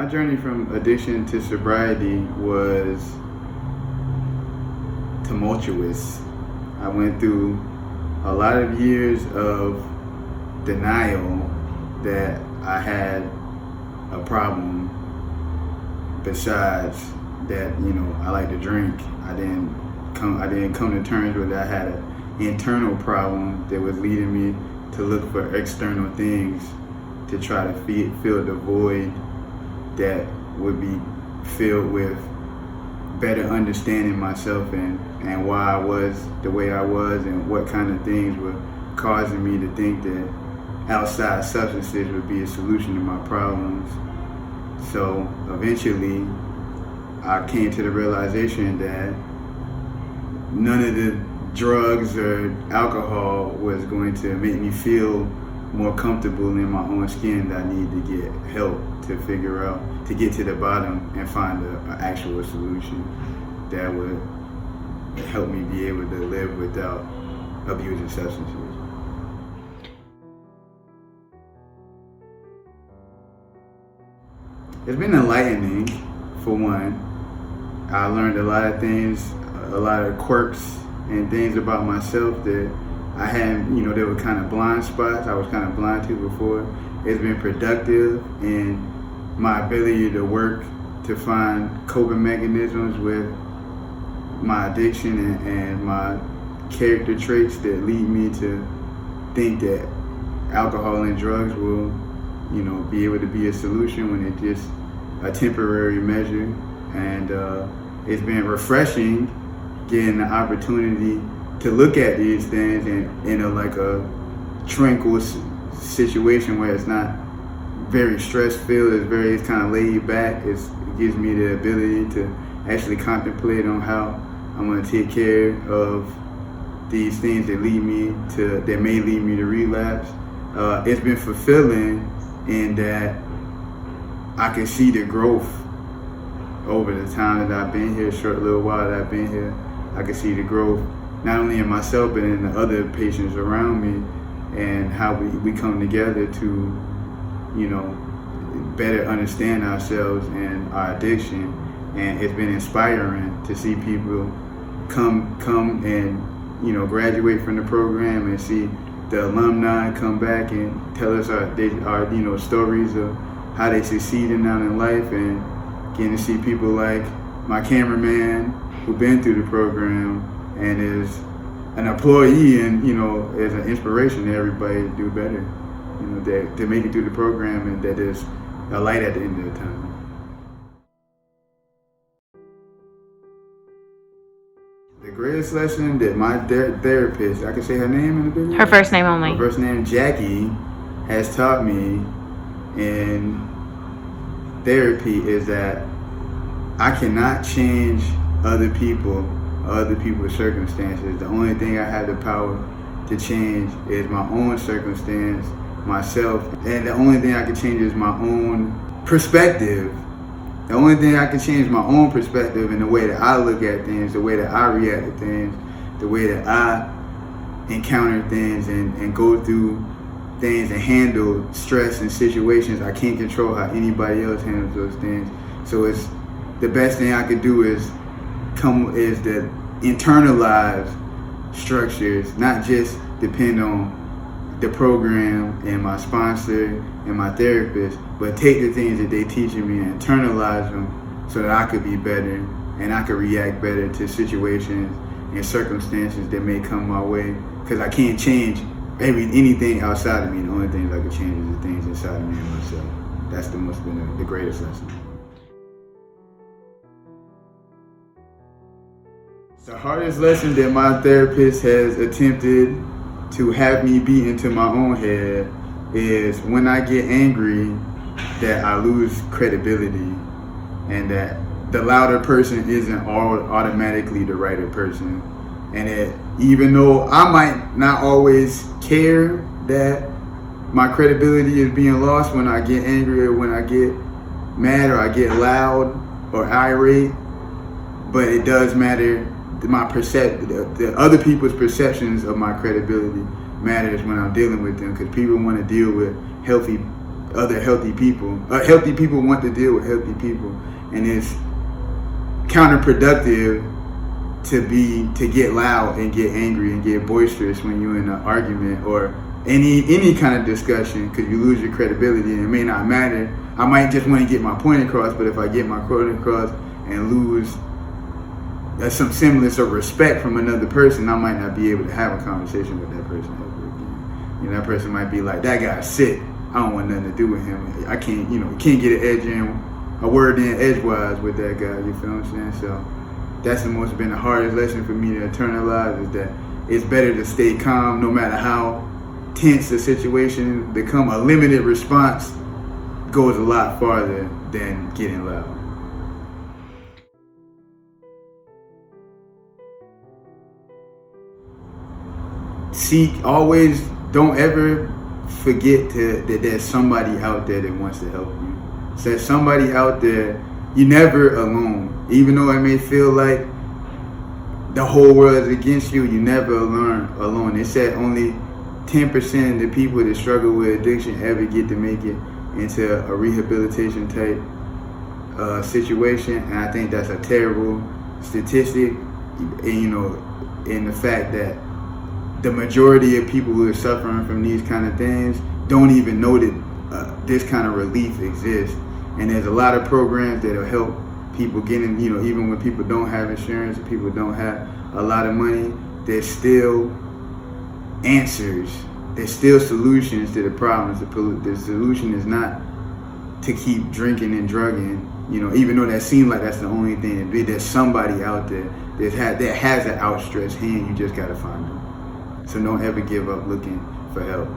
My journey from addiction to sobriety was tumultuous. I went through a lot of years of denial that I had a problem besides that, I like to drink. I didn't come to terms with that. I had an internal problem that was leading me to look for external things to try to fill the void that would be filled with better understanding myself and why I was the way I was and what kind of things were causing me to think that outside substances would be a solution to my problems. So eventually I came to the realization that none of the drugs or alcohol was going to make me feel more comfortable in my own skin. That I need to get help to figure out, to get to the bottom and find an actual solution that would help me be able to live without abusing substances. It's been enlightening, for one. I learned a lot of things, a lot of quirks and things about myself that I hadn't, they were kind of blind spots I was kind of blind to before. It's been productive in my ability to work to find coping mechanisms with my addiction and my character traits that lead me to think that alcohol and drugs will, be able to be a solution when it's just a temporary measure. And it's been refreshing getting the opportunity to look at these things in a tranquil situation where it's not very stress-filled. It's kind of laid back. It gives me the ability to actually contemplate on how I'm going to take care of these things that may lead me to relapse. It's been fulfilling in that I can see the growth over the time that I've been here, short little while that I've been here. I can see the growth not only in myself but in the other patients around me, and how we come together to, better understand ourselves and our addiction. And it's been inspiring to see people come and graduate from the program and see the alumni come back and tell us our stories of how they succeeded out in life, and getting to see people like my cameraman who've been through the program and is an employee and is an inspiration to everybody to do better, to make it through the program, and that there's a light at the end of the tunnel. The greatest lesson that my therapist, I can say her name in the video? Her first name only. Her first name, Jackie, has taught me in therapy is that I cannot change other people's circumstances. The only thing I have the power to change is my own circumstance, myself, and the only thing I can change is my own perspective. The only thing I can change is my own perspective and the way that I look at things, the way that I react to things, the way that I encounter things and go through things and handle stress and situations. I can't control how anybody else handles those things. So it's the best thing I could do is to internalize structures, not just depend on the program and my sponsor and my therapist, but take the things that they teaching me and internalize them so that I could be better and I could react better to situations and circumstances that may come my way. Because I can't change anything outside of me. The only things I can change is the things inside of me and myself. That's the greatest lesson. The hardest lesson that my therapist has attempted to have me beat into my own head is when I get angry that I lose credibility, and that the louder person isn't automatically the righter person. And that even though I might not always care that my credibility is being lost when I get angry or when I get mad or I get loud or irate, but it does matter. The other people's perceptions of my credibility matters when I'm dealing with them, because people want to deal with healthy other healthy people. Healthy people want to deal with healthy people, and it's counterproductive to get loud and get angry and get boisterous when you're in an argument or any kind of discussion, because you lose your credibility and it may not matter. I might just want to get my point across, but if I get my point across and lose some semblance of respect from another person, I might not be able to have a conversation with that person ever again. You know, that person might be like, that guy's sick, I don't want nothing to do with him. I can't, can't get an edge in, a word in edgewise with that guy, you feel what I'm saying? So that's been the hardest lesson for me to internalize, is that it's better to stay calm no matter how tense the situation become. A limited response goes a lot farther than getting loud. Always don't ever forget that there's somebody out there that wants to help you. So there's somebody out there. You're never alone. Even though it may feel like the whole world is against you, you never alone. They said only 10% of the people that struggle with addiction ever get to make it into a rehabilitation type situation, and I think that's a terrible statistic. And, in the fact that the majority of people who are suffering from these kind of things don't even know that this kind of relief exists. And there's a lot of programs that will help people get in, even when people don't have insurance and people don't have a lot of money, there's still answers. There's still solutions to the problems. The solution is not to keep drinking and drugging, even though that seems like that's the only thing to do. There's somebody out there that has an outstretched hand. You just got to find them. So don't ever give up looking for help.